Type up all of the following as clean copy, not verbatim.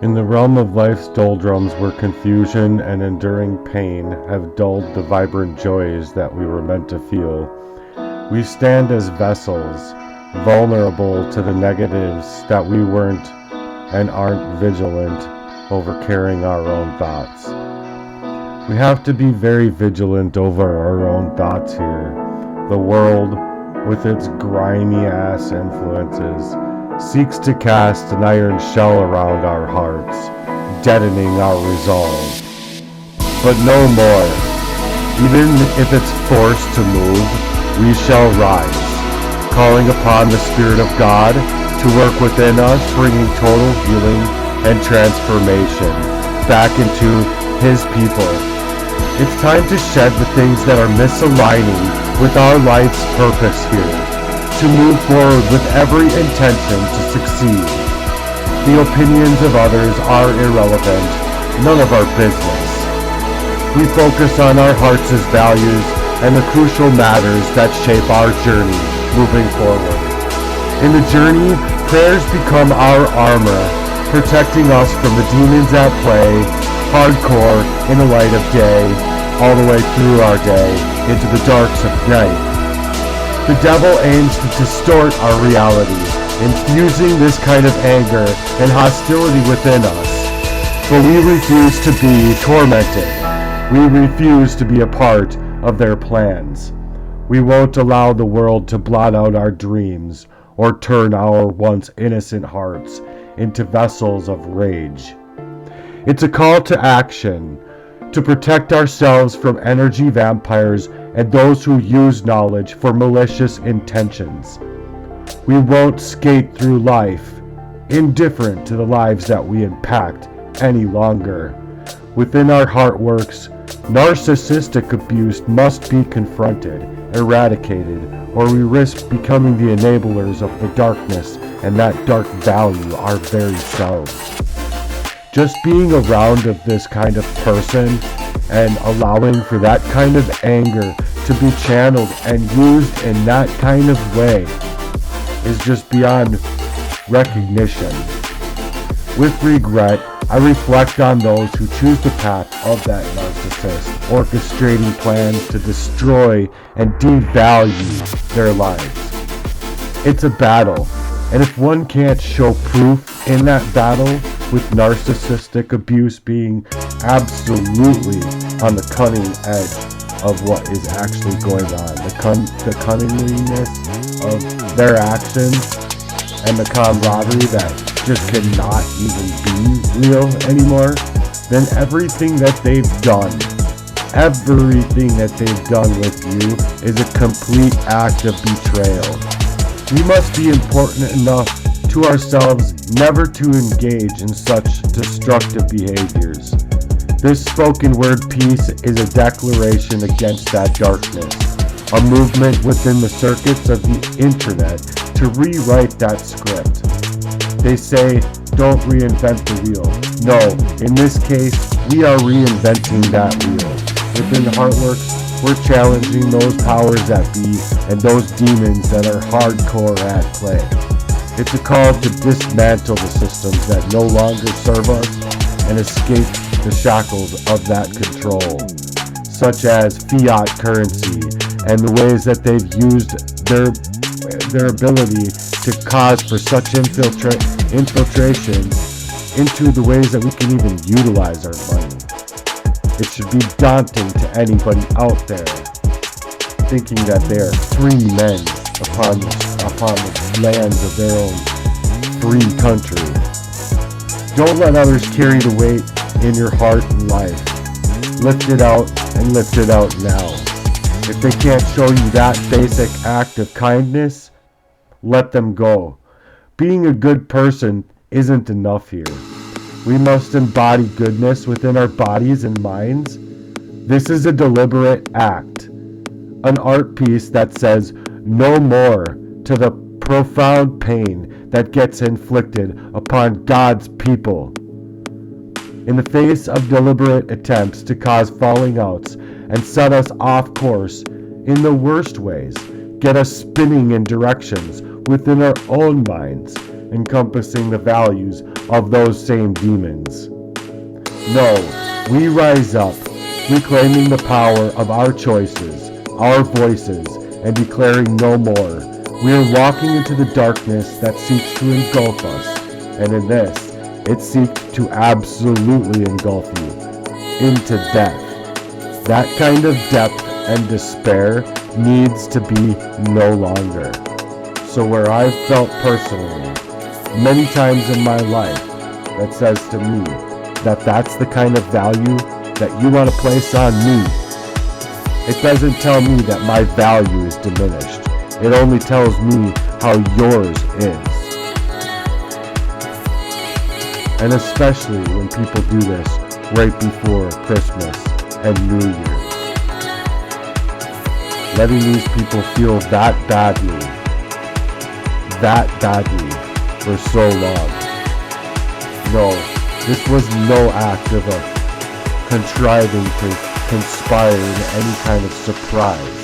In the realm of life's doldrums, where confusion and enduring pain have dulled the vibrant joys that we were meant to feel, we stand as vessels, vulnerable to the negatives that we weren't and aren't vigilant over carrying our own thoughts. We have to be very vigilant over our own thoughts here. The world, with its grimy-ass influences, seeks to cast an iron shell around our hearts, deadening our resolve. But no more. Even if it's forced to move, we shall rise, calling upon the Spirit of God to work within us, bringing total healing and transformation back into His people. It's time to shed the things that are misaligning with our life's purpose here, to move forward with every intention to succeed. The opinions of others are irrelevant, none of our business. We focus on our hearts' values and the crucial matters that shape our journey moving forward. In the journey, prayers become our armor, protecting us from the demons at play, hardcore in the light of day, all the way through our day, into the darks of night. The devil aims to distort our reality, infusing this kind of anger and hostility within us. But we refuse to be tormented. We refuse to be a part of their plans. We won't allow the world to blot out our dreams or turn our once innocent hearts into vessels of rage. It's a call to action, to protect ourselves from energy vampires and those who use knowledge for malicious intentions. We won't skate through life indifferent to the lives that we impact any longer. Within our HEARTWERKS, narcissistic abuse must be confronted, eradicated, or we risk becoming the enablers of the darkness and that dark value our very selves. Just being around of this kind of person and allowing for that kind of anger to be channeled and used in that kind of way is just beyond recognition. With regret, I reflect on those who choose the path of that narcissist, orchestrating plans to destroy and devalue their lives. It's a battle, and if one can't show proof in that battle, with narcissistic abuse being absolutely on the cunning edge of what is actually going on, the cunningness of their actions and the camaraderie that just cannot even be real anymore, then everything that they've done with you is a complete act of betrayal. We must be important enough to ourselves never to engage in such destructive behaviors. This spoken word piece is a declaration against that darkness, a movement within the circuits of the internet to rewrite that script. They say, don't reinvent the wheel. No, in this case, we are reinventing that wheel. Within HEARTWERKS, we're challenging those powers that be and those demons that are hardcore at play. It's a call to dismantle the systems that no longer serve us and escape the shackles of that control, such as fiat currency and the ways that they've used their ability to cause for such infiltration into the ways that we can even utilize our money. It should be daunting to anybody out there thinking that they are free men upon the lands of their own free country. Don't let others carry the weight in your heart and life. Lift it out and lift it out now. If they can't show you that basic act of kindness, let them go. Being a good person isn't enough here. We must embody goodness within our bodies and minds. This is a deliberate act, an art piece that says no more to the profound pain that gets inflicted upon God's people. In the face of deliberate attempts to cause falling outs and set us off course in the worst ways, get us spinning in directions within our own minds, encompassing the values of those same demons. No, we rise up, reclaiming the power of our choices, our voices, and declaring no more. We are walking into the darkness that seeks to engulf us, and in this, it seeks to absolutely engulf you into death. That kind of depth and despair needs to be no longer. So where I've felt personally, many times in my life, that says to me that that's the kind of value that you want to place on me, it doesn't tell me that my value is diminished. It only tells me how yours is. And especially when people do this right before Christmas and New Year. Letting these people feel that badly for so long. No, this was no act of a contriving to conspire in any kind of surprise.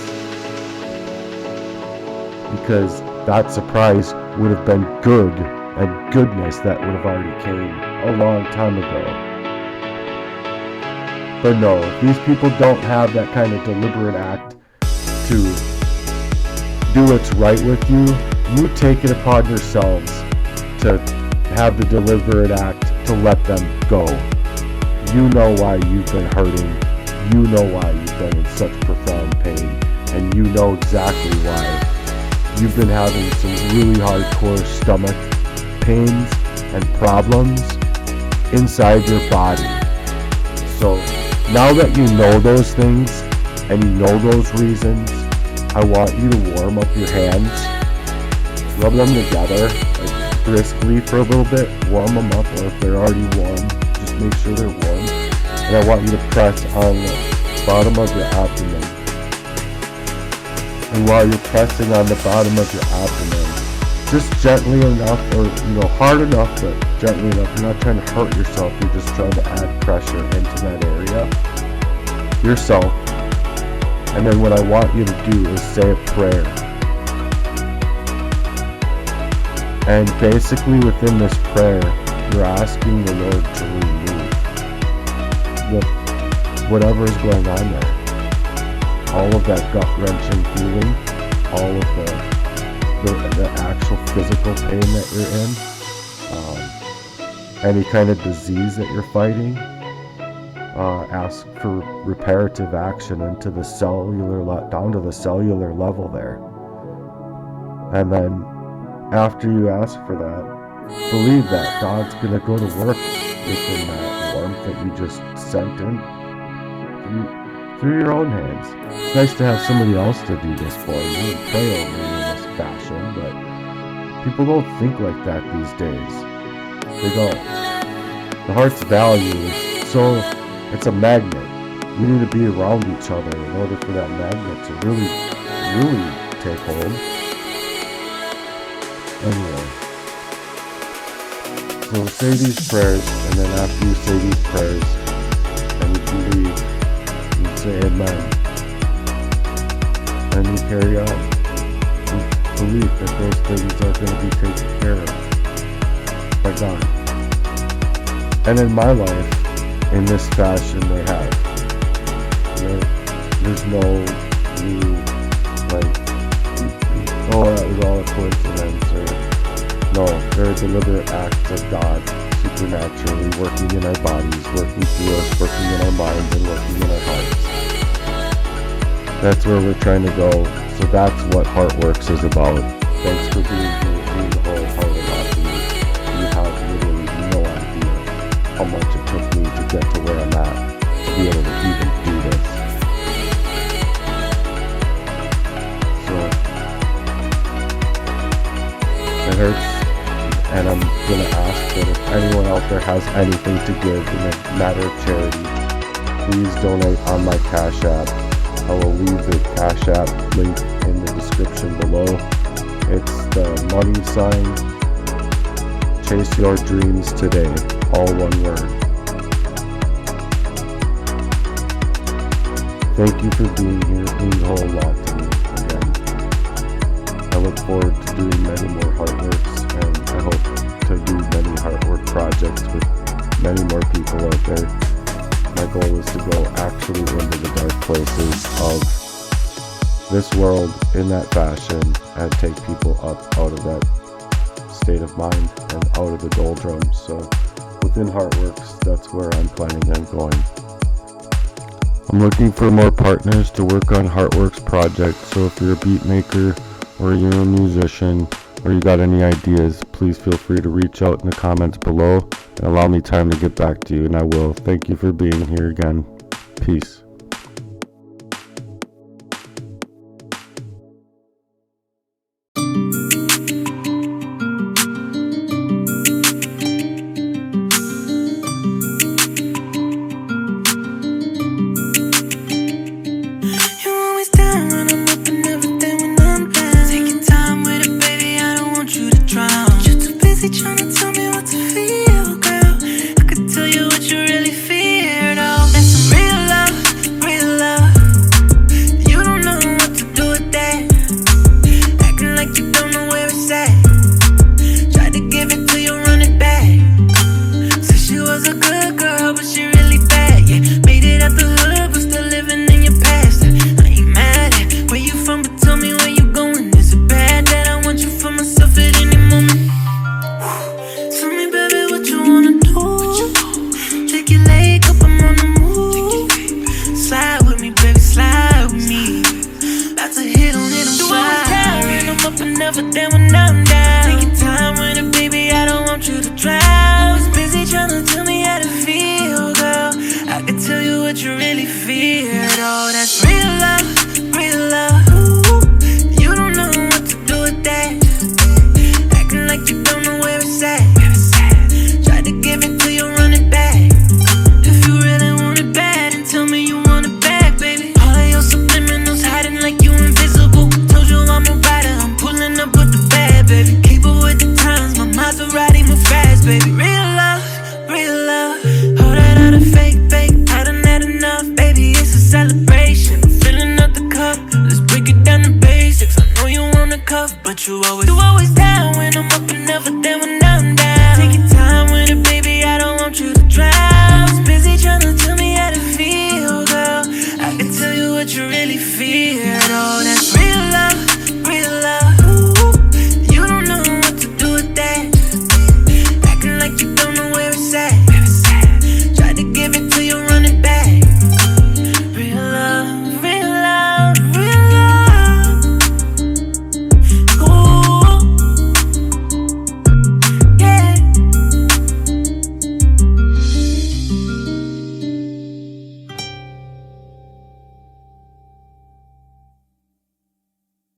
Because that surprise would have been good, and goodness that would have already came a long time ago. But no, if these people don't have that kind of deliberate act to do what's right with you, you take it upon yourselves to have the deliberate act to let them go. You know why you've been hurting. You know why you've been in such profound pain. And you know exactly why you've been having some really hardcore stomach pains and problems inside your body. So now that you know those things and you know those reasons, I want you to warm up your hands, rub them together like briskly for a little bit, warm them up, or if they're already warm, just make sure they're warm. And I want you to press on the bottom of your abdomen. And while you're pressing on the bottom of your abdomen, just gently enough, or hard enough, but gently enough. You're not trying to hurt yourself, you're just trying to add pressure into that area yourself. And then what I want you to do is say a prayer. And basically within this prayer, you're asking the Lord to remove whatever is going on there. All of that gut-wrenching feeling, all of the actual physical pain that you're in, any kind of disease that you're fighting. Ask for reparative action into the down to the cellular level there. And then after you ask for that, believe that God's going to go to work within that warmth that you just sent in through your own hands. It's nice to have somebody else to do this for you and pray over you in this fashion, but people don't think like that these days. They don't. The heart's value is it's a magnet. We need to be around each other in order for that magnet to really, really take hold. Anyway, so say these prayers, and then after you say these prayers, and you can leave, you say amen. And you carry on with belief that those things are going to be taken care of by God. And in my life, in this fashion they have. There's no new, that was all a coincidence, or no, there are deliberate acts of God supernaturally working in our bodies, working through us, working in our minds, and working in our hearts. That's where we're trying to go. So that's what HEARTWERKS is about. Thanks for being here through the whole heart of that. You have literally no idea how much it took me to get to where I'm at, to be able to even do this. So, it hurts, and I'm going to ask that if anyone out there has anything to give in a matter of charity, please donate on my Cash App. I will leave the Cash App link in the description below. It's the money sign, Chase Your Dreams Today, all one word. Thank you for being here. It means a whole lot to me again. I look forward to doing many more Heartworks, and I hope to do many Heartwork projects with many more people out there. My goal is to go actually into the dark places of this world in that fashion and take people up out of that state of mind and out of the doldrums. So within Heartworks, that's where I'm planning on going. I'm looking for more partners to work on Heartworks projects, so if you're a beat maker or you're a musician or you got any ideas, please feel free to reach out in the comments below and allow me time to get back to you, and I will. Thank you for being here again. Peace. Trying